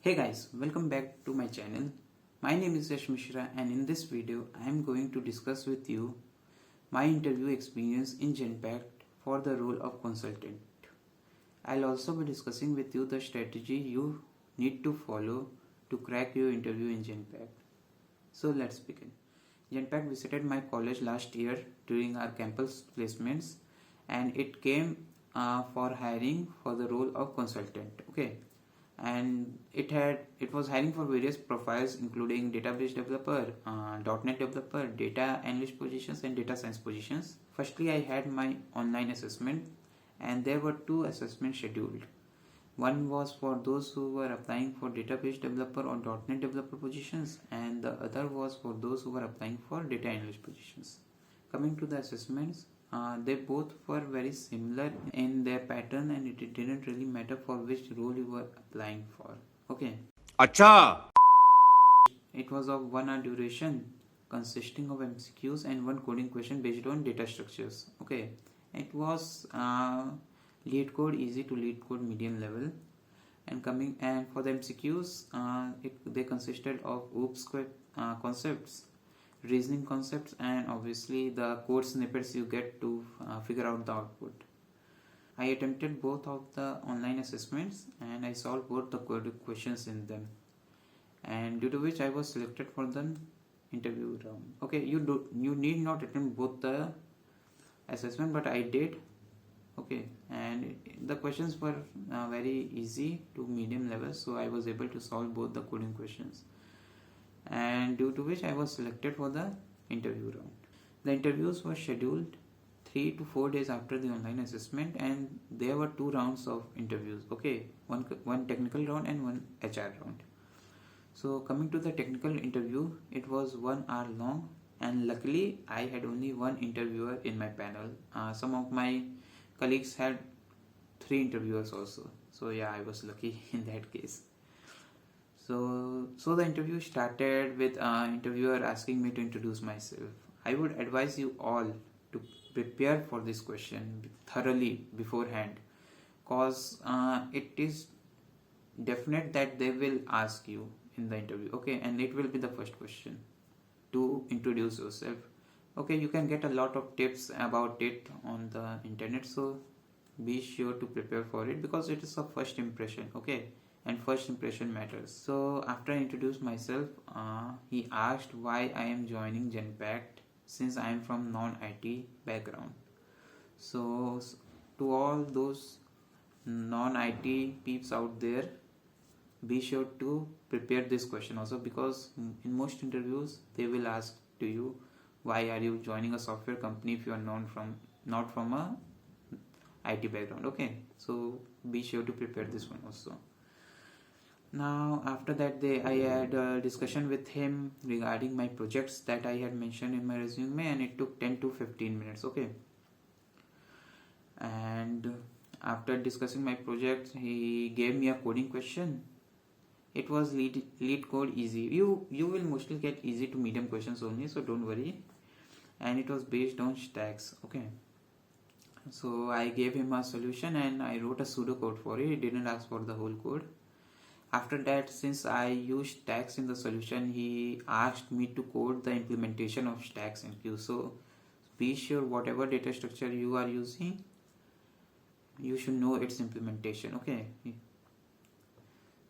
Hey guys, welcome back to my channel. My name is Yash Mishra and in this video I am going to discuss with you my interview experience in Genpact for the role of consultant. I'll also be discussing with you the strategy you need to follow to crack your interview in Genpact. So let's begin. Genpact visited my college last year during our campus placements and it came for hiring for the role of consultant. Okay, and it was hiring for various profiles including database developer, .NET developer, data analyst positions and data science positions. Firstly, I had my online assessment and there were two assessments scheduled. One was for those who were applying for database developer or .NET developer positions, and the other was for those who were applying for data analyst positions. Coming to the assessments, they both were very similar in their pattern and it didn't really matter for which role you were applying for. Okay. अच्छा. It was of 1 hour duration consisting of MCQs and one coding question based on data structures. Okay. It was lead code, easy to lead code, medium level. And for the MCQs, they consisted of OOPS concepts, reasoning concepts, and obviously the code snippets you get to figure out the output. I attempted both of the online assessments and I solved both the questions in them, and due to which I was selected for the interview round. Okay, you need not attempt both the assessment, but I did. Okay, and the questions were very easy to medium level, so I was able to solve both the coding questions, and due to which I was selected for the interview round. The interviews were scheduled 3 to 4 days after the online assessment, and there were two rounds of interviews. Okay, one technical round and one HR round. So coming to the technical interview, it was 1 hour long, and luckily I had only one interviewer in my panel. Some of my colleagues had 3 interviewers also. So yeah, I was lucky in that case. So the interview started with interviewer asking me to introduce myself. I would advise you all to prepare for this question thoroughly beforehand, cause it is definite that they will ask you in the interview. Okay, and it will be the first question to introduce yourself. Okay, you can get a lot of tips about it on the internet, so be sure to prepare for it because it is a first impression. Okay, and first impression matters. So after I introduced myself, he asked why I am joining Genpact since I am from non-IT background. So to all those non-IT peeps out there, be sure to prepare this question also, because in most interviews they will ask to you, why are you joining a software company if you are not from a IT background. Okay, so be sure to prepare this one also. Now after that I had a discussion with him regarding my projects that I had mentioned in my resume, and it took 10 to 15 minutes. Okay, and after discussing my projects, he gave me a coding question. It was lead code, easy. You will mostly get easy to medium questions only, so don't worry. And it was based on stacks. Okay, so I gave him a solution and I wrote a pseudocode for it. He didn't ask for the whole code. After that, since I used stacks in the solution, he asked me to code the implementation of stacks in queue. So be sure whatever data structure you are using, you should know its implementation. Okay,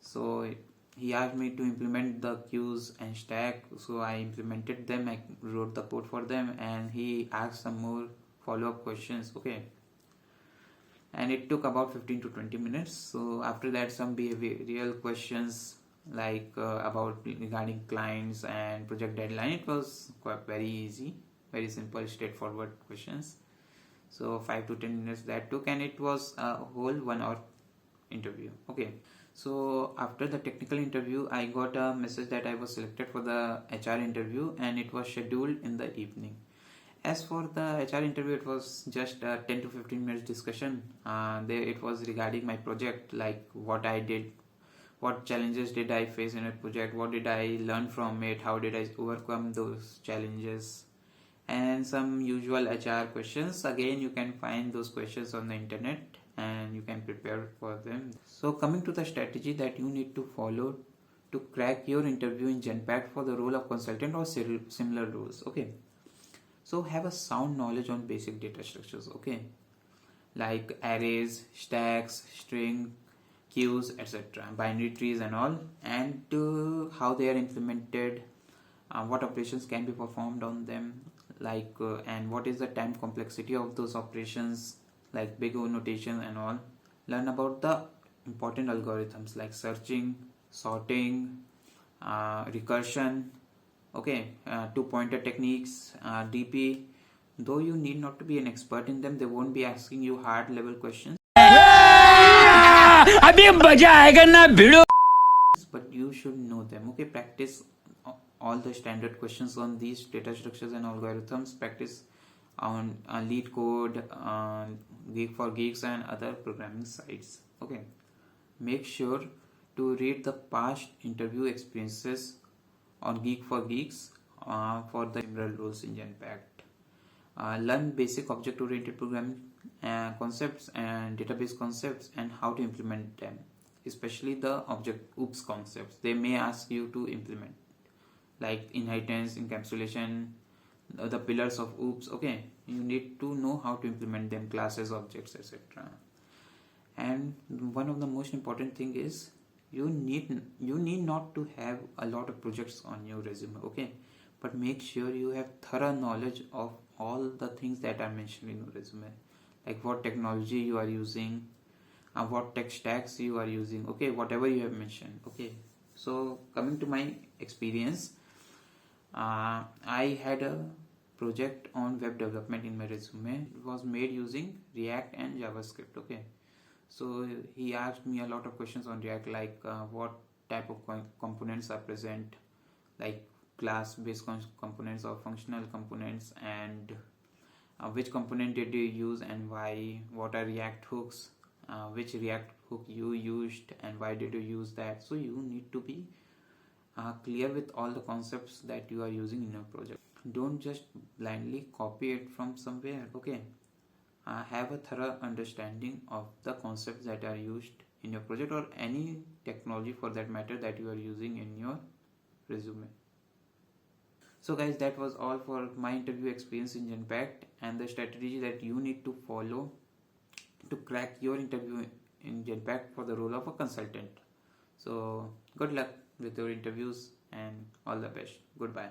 so he asked me to implement the queues and stack, so I implemented them. I wrote the code for them, and he asked some more follow-up questions. Okay, and it took about 15 to 20 minutes. So after that, some behavioral questions like regarding clients and project deadline. It was quite very easy, very simple, straightforward questions. So 5 to 10 minutes that took, and it was a whole 1 hour interview. Okay, so after the technical interview, I got a message that I was selected for the HR interview, and it was scheduled in the evening. As for the HR interview, it was just a 10 to 15 minutes discussion. It was regarding my project, like what I did, what challenges did I face in a project, what did I learn from it, how did I overcome those challenges, and some usual HR questions. Again, you can find those questions on the internet, and you can prepare for them. So coming to the strategy that you need to follow to crack your interview in Genpact for the role of consultant or similar roles. Okay, so have a sound knowledge on basic data structures. Okay, like arrays, stacks, string, queues, etc., binary trees and all, and how they are implemented, what operations can be performed on them, and what is the time complexity of those operations, like big O notation and all. Learn about the important algorithms like searching, sorting, recursion, okay, two pointer techniques, DP. Though you need not to be an expert in them, they won't be asking you hard level questions. अभी मजा आएगा ना भिड़ो. But you should know them. Okay, practice all the standard questions on these data structures and algorithms. Practice on lead code, Geek for Geeks, and other programming sites. Okay, make sure to read the past interview experiences on Geek for Geeks for the similar roles in Genpact. Learn basic object-oriented programming concepts and database concepts and how to implement them, especially the object OOPS concepts. They may ask you to implement, like inheritance, encapsulation, the pillars of OOPS. Okay, you need to know how to implement them, classes, objects, etc. And one of the most important thing is you need not to have a lot of projects on your resume. Okay, but make sure you have thorough knowledge of all the things that are mentioned in your resume, like what technology you are using, what tech stacks you are using. Okay, whatever you have mentioned. Okay, so coming to my experience, I had a project on web development in my resume. It was made using React and JavaScript. Okay, so he asked me a lot of questions on React, like what type of components are present, like class based components or functional components, and which component did you use and why, what are React hooks, which React hook you used and why did you use that. So you need to be clear with all the concepts that you are using in your project. Don't just blindly copy it from somewhere. Okay, have a thorough understanding of the concepts that are used in your project or any technology for that matter that you are using in your resume. So guys, that was all for my interview experience in Genpact and the strategy that you need to follow to crack your interview in Genpact for the role of a consultant. So good luck with your interviews and all the best. Goodbye.